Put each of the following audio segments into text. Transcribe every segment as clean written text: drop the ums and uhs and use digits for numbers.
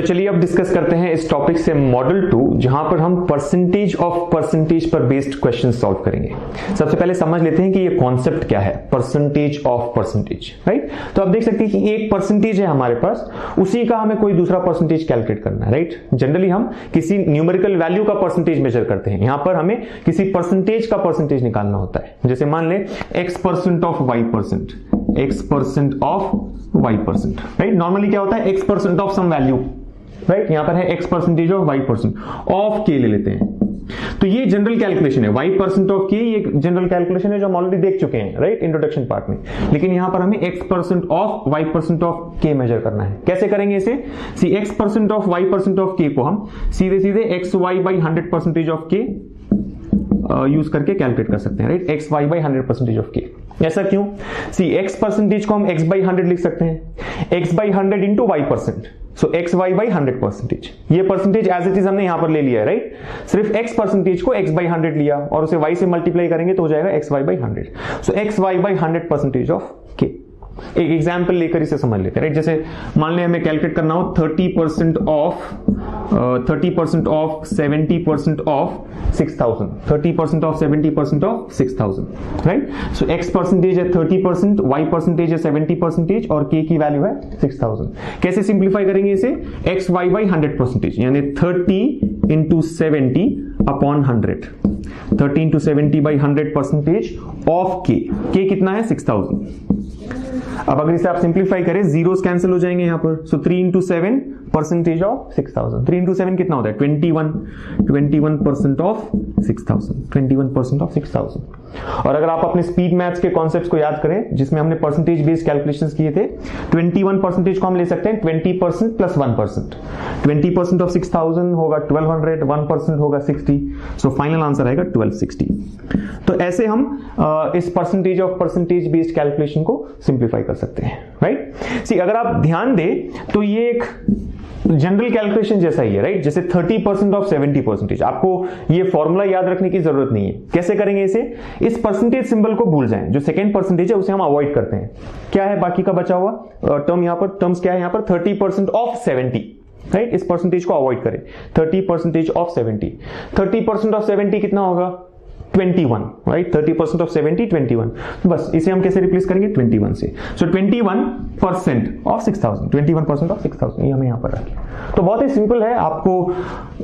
तो चलिए अब डिस्कस करते हैं इस टॉपिक से मॉडल 2, जहां पर हम परसेंटेज ऑफ परसेंटेज पर बेस्ड क्वेश्चन सॉल्व करेंगे। सबसे पहले समझ लेते हैं कि ये कॉन्सेप्ट क्या है, परसेंटेज ऑफ परसेंटेज, राइट। तो आप देख सकते हैं कि एक परसेंटेज है हमारे पास, उसी का हमें कोई दूसरा परसेंटेज कैलकुलेट करना है, राइट। जनरली हम किसी न्यूमेरिकल वैल्यू का परसेंटेज मेजर करते हैं, यहां पर हमें किसी परसेंटेज का परसेंटेज निकालना होता है। जैसे मान ले x% of y%, x% of y%, right. Normally क्या होता है, x% of some value, right. यहां पर है x% of y% of k ले लेते हैं। तो ये जनरल कैलकुलेशन है, y% ऑफ k, ये जनरल कैलकुलेशन है जो हम ऑलरेडी देख चुके हैं, राइट, इंट्रोडक्शन पार्ट में। लेकिन यहां पर हमें x% of y% of k measure करना है। कैसे करेंगे इसे? See x% of y% of k को हम सीधे सीधे xy by 100% of k use करके कैलकुलेट कर सकते हैं, right. xy by 100% of k। ऐसा क्यों? सी x% को हम x बाई 100 लिख सकते हैं, x by 100 into y%, so xy by 100%। ये परसेंटेज एज इट इज हमने यहां पर ले लिया है, राइट। सिर्फ x% को x बाई 100 लिया और उसे y से मल्टीप्लाई करेंगे तो हो जाएगा xy by 100, so xy by 100% of k। एक एग्जाम्पल लेकर इसे समझ लेते हैं, राइट। जैसे मान लें हमें कैलकुलेट करना हो 30% of 70% of 6000, 30% of 70% of 6000, right. So x% है 30%, y% है 70% और k की वैल्यू है 6000। कैसे सिंप्लीफाई करेंगे इसे? xy बाई 100%, यानी 30 into 70 upon 100, 30 into 70 by 100% of k। k कितना है? 6000। अब अगर इसे आप सिंप्लीफाई करें, जीरोस कैंसिल हो जाएंगे यहां पर, सो 3 इंटू 7% ऑफ 6000, 3 इंटू 7 कितना होता है? 21% ऑफ 6000, 21% ऑफ 6000। और अगर आप अपने स्पीड मैथ्स के कॉन्सेप्ट्स को याद करें, जिसमें हमने परसेंटेज बेस्ड कैलकुलेशंस किए थे, 21% को हम ले सकते हैं 20% प्लस 1%। 20% ऑफ 6000 होगा 1200, 1% होगा 60, सो फाइनल आंसर आएगा 1260। तो ऐसे हम इस percentage of percentage based calculation को सिंप्लीफाई कर सकते हैं, राइट। सी अगर आप ध्यान दें तो ये एक जनरल कैलकुलेशन जैसा ही है, राइट। जैसे 30% ऑफ 70%, आपको ये फॉर्मूला याद रखने की जरूरत नहीं है। कैसे करेंगे इसे? इस परसेंटेज सिंबल को भूल जाएं, जो सेकेंड परसेंटेज है उसे हम अवॉइड करते हैं। क्या है बाकी का बचा हुआ टर्म? यहां पर टर्म्स क्या है? यहां पर 30% ऑफ 70, राइट। इस परसेंटेज को अवॉइड करें। 30% ऑफ 70, 30% ऑफ 70 कितना होगा? 21, राइट। 30% ऑफ 70 21, बस इसे हम कैसे रिप्लेस करेंगे? 21 से। सो 21% ऑफ 6000, 21% ऑफ 6000, ये हमें यहां पर रखें। तो बहुत ही सिंपल है, आपको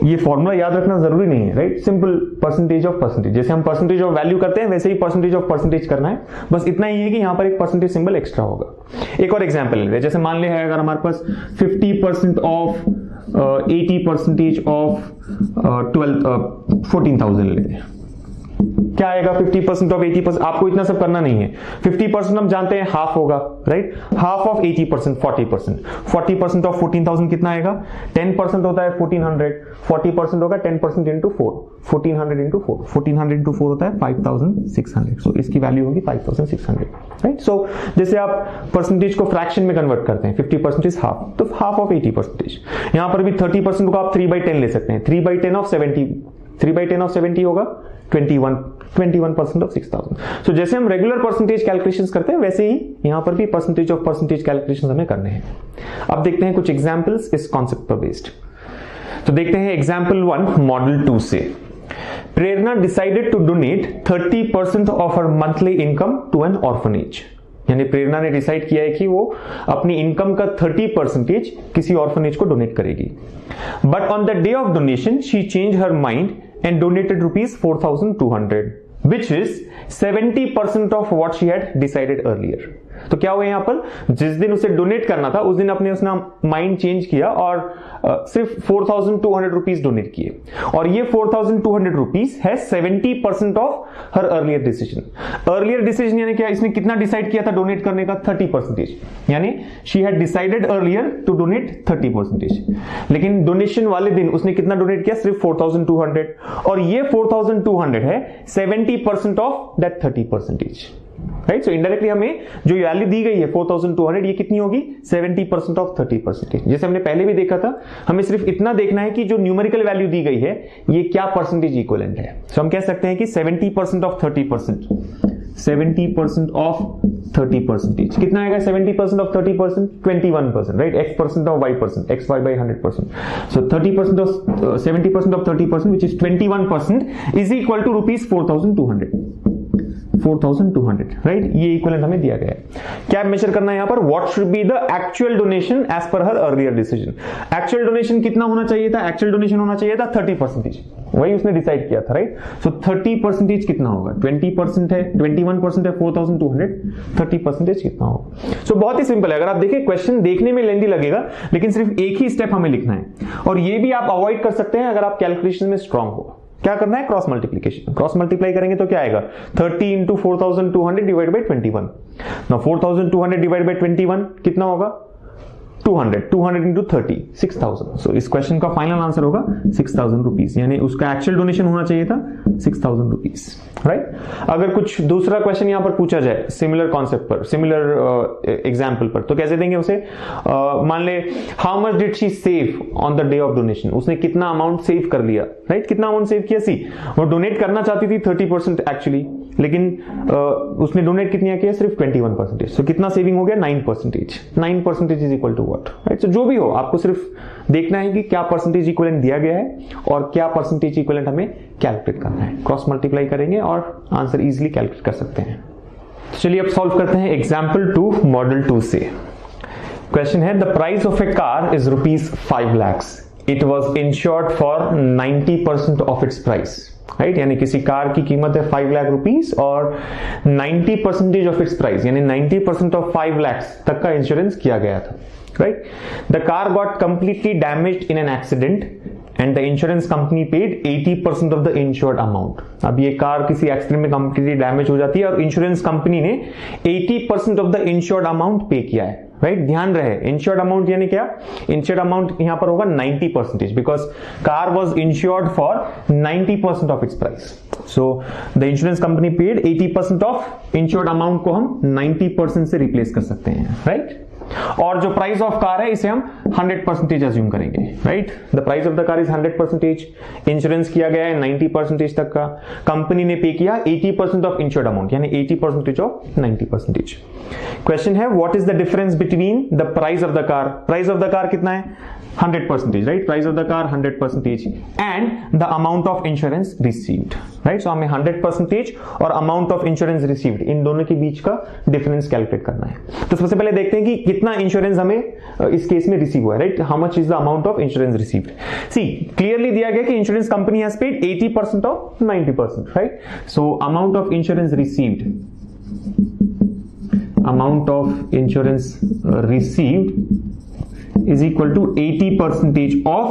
ये फॉर्मूला याद रखना जरूरी नहीं है, right. Simple percentage of percentage, जैसे हम परसेंटेज ऑफ वैल्यू करते हैं वैसे ही परसेंटेज ऑफ परसेंटेज करना है। बस इतना ही है कि यहां पर एक परसेंटेज सिंबल एक्स्ट्रा होगा। एक और एग्जाम्पल ले, जैसे मान ले है अगर हमारे पास 50% ऑफ 80% ऑफ 14,000 लेते हैं, क्या आएगा? 50% ऑफ 80%, आपको इतना सब करना नहीं है। 50% हम जानते हैं हाफ होगा, राइट। हाफ ऑफ 80% 40%, 40% ऑफ 14,000 कितना आएगा? 10% होता है 1400, 40% होगा 10% इंटू 4, 1400 इंटू 4, 1400 इंटू 4 होता है 5600, सो इसकी वैल्यू होगी 5600, राइट। सो जैसे आप परसेंटेज को फ्रैक्शन में कन्वर्ट करते हैं, 50% इज हाफ, तो हाफ ऑफ 80%। यहां पर भी 30% को आप 3/10 ले सकते हैं, 3/10 ऑफ 70, 3/10 ऑफ 70 होगा 21% ऑफ 6000। सो जैसे हम रेगुलर परसेंटेज कैलकुलेशंस करते हैं वैसे ही यहां पर भी परसेंटेज ऑफ परसेंटेज कैलकुलेशंस हमें करने हैं। अब देखते हैं कुछ एग्जांपल्स इस कॉन्सेप्ट पर बेस्ड। तो देखते हैं एग्जांपल 1 मॉडल 2 से। Prerna decided to donate 30% of her monthly income to an orphanage, यानी प्रेरणा ने डिसाइड किया है कि वो अपनी इनकम का 30% किसी ऑर्फनेज को डोनेट करेगी। But on the day of donation she change her mind and donated rupees 4,200, which is 70% of what she had decided earlier. तो क्या हुआ यहां पर? जिस दिन उसे डोनेट करना था उस दिन अपने उसने माइंड चेंज किया और सिर्फ 4,200 रुपीज डोनेट किए, और ये 4,200 रुपीज है 70% of her earlier decision. Earlier decision यानी क्या? इसने कितना डिसाइड किया था डोनेट करने का? 30%, यानी she had decided earlier to donate 30%, लेकिन डोनेशन वाले दिन उसने कितना डोनेट किया? सिर्फ 4,200, और ये 4,200 है 70% of that 30%, right. So indirectly हमें जो वैल्यू दी गई है 4,200, ये कितनी होगी? 70% ऑफ 30%। जैसे हमने पहले भी देखा था, हमें सिर्फ इतना देखना है कि जो न्यूमेरिकल वैल्यू दी गई है ये क्या परसेंटेज इक्विवेलेंट है। सो हम कह सकते हैं कि 70% ऑफ 30%, 70% ऑफ 30%. कितना आएगा 70% of 30%? 21%, right? x% of y%, xy by 100%. So 30% of 70% of 30%, which is 21%, is equal to rupees 4,200. 4,200, right? ये इक्विवेलेंट हमें दिया गया है। क्या मेजर करना है यहां पर? What should be the actual donation as per her earlier decision. Actual donation कितना होना चाहिए था? एक्चुअल डोनेशन होना चाहिए था 30%, वही उसने डिसाइड किया था, राइट? सो 30% कितना होगा? 20% है, 21% है 4,200, 30% कितना होगा? सो बहुत ही सिंपल है। अगर आप देखें, क्वेश्चन देखने में लेंदी लगेगा, लेकिन सिर्फ एक ही स्टेप हमें लिखना है, और ये भी आप अवॉइड कर सकते हैं अगर आप कैलकुलेशन में स्ट्रांग हो। क्या करना है? Cross multiplication. क्रॉस मल्टीप्लाई करेंगे तो क्या आएगा? 30 इंटू 4,200 डिवाइड बाई 21। ना 4,200 डिवाइड बाई 21 कितना होगा? 200 इंटू 30, 6,000। सो इस क्वेश्चन का फाइनल आंसर होगा 6,000 रुपीज, यानी उसका एक्चुअल डोनेशन होना चाहिए था 6,000 रुपीज, राइट? अगर कुछ दूसरा क्वेश्चन यहां पर पूछा जाए सिमिलर कॉन्सेप्ट पर, सिमिलर एग्जाम्पल पर, तो कैसे देंगे उसे? मान ले, how much did she save on the day of donation? उसने कितना अमाउंट सेव कर लिया, राइट? कितना अमाउंट सेव किया? सी, वो डोनेट करना चाहती थी 30% एक्चुअली, लेकिन उसने डोनेट कितना किया? सिर्फ 21%। सो कितना सेविंग हो गया? 9%। 9% is equal to what, right? So जो भी हो, आपको सिर्फ देखना है कि क्या परसेंटेज इक्विवेलेंट दिया गया है और क्या परसेंटेज इक्विवेलेंट हमें कैलकुलेट करना है। क्रॉस मल्टीप्लाई करेंगे और आंसर इजीली कैलकुलेट कर सकते हैं। चलिए अब सॉल्व करते हैं एग्जाम्पल 2 मॉडल 2 से। क्वेश्चन है, the price of A car is rupees 5 lakhs. It was insured for 90% of its price, right? यानी किसी कार की कीमत है 5 लाख रुपीस और 90% ऑफ इट्स प्राइस, यानी 90% ऑफ 5 lakhs तक का इंश्योरेंस किया गया था, right? The car got completely damaged in an accident and the insurance company paid 80% of the insured amount. अब ये कार किसी एक्सीडेंट में कंप्लीटली डैमेज हो जाती है और इंश्योरेंस कंपनी ने 80% ऑफ द इंश्योर्ड अमाउंट पे किया है, राइट? ध्यान रहे, इंश्योर्ड अमाउंट यानी क्या? इंश्योर्ड अमाउंट यहां पर होगा 90%, because car was insured for 90% of its price. So the insurance company paid 80% of insured amount को हम 90% से रिप्लेस कर सकते हैं, राइट? और जो प्राइस ऑफ कार है इसे हम 100% अज्यूम करेंगे, right? The price of the car is 100%, insurance किया गया है 90% तक का, कंपनी ने पे किया 80% ऑफ इंश्योर्ड अमाउंट, यानी 80% ऑफ 90%। क्वेश्चन है, what is the difference between the price of the car? Price of the car कितना है? 100%, right? Price of the car 100% and the amount of insurance received, right? So हमें 100% और amount of insurance received, इन दोनों के बीच का difference calculate करना है। तो सबसे पहले देखते हैं कि कितना इंश्योरेंस हमें इस केस में रिसीव हुआ है, right? How much is the amount of insurance received? See, clearly दिया गया कि insurance company has paid 80% of 90%, right? So amount of insurance received, amount of insurance received is equal to 80% of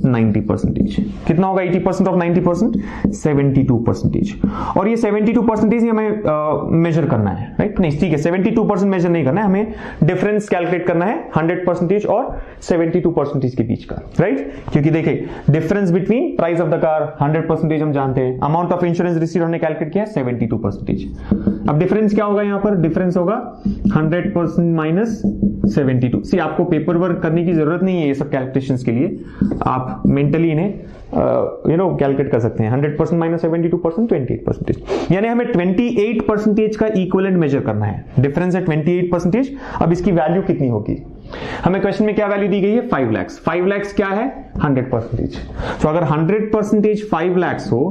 90%. कितना होगा 80% of 90%? 72%. और ये 72% ही हमें major करना है, राइट? नहीं, ठीक है, 72% मेजर नहीं करना है, हमें डिफरेंस कैलकुलेट करना है 100% और 72% के बीच का, राइट? क्योंकि देखिए, difference between price of the car 100% हम जानते हैं, अमाउंट ऑफ इंश्योरेंस रिसीव हमने कैलकुलेट किया 72%। अब डिफरेंस क्या होगा? यहां पर डिफरेंस होगा 100% माइनस 72। सी, आपको पेपर वर्क करने की जरूरत नहीं है ये सब कैलकुलेशंस के लिए, आप मेंटली इन्हें कैलकुलेट कर सकते हैं। 100% माइनस 72%, 28%, यानी हमें 28% का इक्विवेलेंट मेजर करना है। डिफरेंस है 28%। अब इसकी वैल्यू कितनी होगी? हमें क्वेश्चन में क्या वैल्यू दी गई है? 5 lakhs। 5 lakhs क्या है? 100%। तो अगर 100% 5 lakhs हो,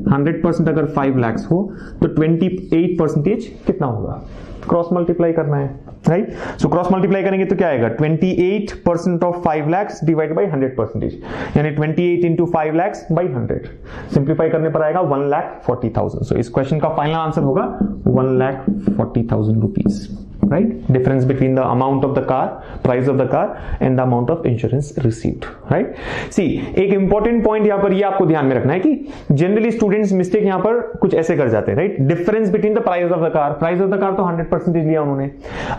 100% अगर 5 lakhs हो तो 28% कितना होगा? क्रॉस मल्टीप्लाई करना है, राइट? सो क्रॉस मल्टीप्लाई करेंगे तो क्या आएगा? 28% ऑफ 5 lakhs डिवाइड बाई 100%, यानी 28 इंटू 5 lakhs बाई 100। सिंप्लीफाई करने पर आएगा 1,40,000। सो इस क्वेश्चन का फाइनल आंसर होगा 1,40,000 rupees, right? Difference between the amount of the car, price of the car and the amount of insurance received, right? See, एक important point यहां पर ये आपको ध्यान में रखना है कि जनरली स्टूडेंट्स मिस्टेक यहां पर कुछ ऐसे कर जाते हैं, right? Difference between the price of the car, price of the car तो 100% लिया उन्होंने,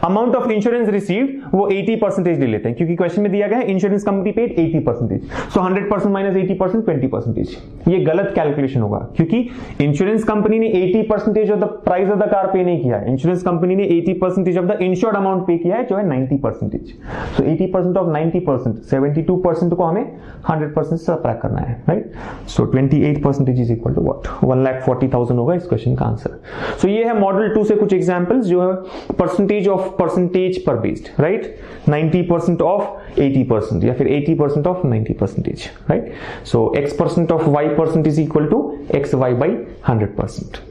अमाउंट ऑफ इंश्योरेंस रिसीव्ड वो 80% ले लेते हैं, क्योंकि क्वेश्चन में दिया गया है इंश्योरेंस कंपनी पेड 80%, सो 100% माइनस 80% 20%। ये गलत कैलकुलेशन होगा, क्योंकि इंश्योरेंस कंपनी ने 80% of the price of the car पे नहीं किया है, इंश्योरेंस कंपनी ने 80% ऑफ जब द इंश्योर्ड अमाउंट पे किया है जो है 90%। सो 80% ऑफ 90%, 72% को हमें 100% से सब्ट्रैक्ट करना है, right. So 28% is equal to what, 1,40,000 होगा इस क्वेश्चन का आंसर। सो ये है मॉडल 2 से कुछ एग्जांपल्स जो है परसेंटेज ऑफ परसेंटेज पर बेस्ड, राइट। 90% ऑफ 80% या फिर 80% of 90%, right. So x% of y% is equal to xy by 100%।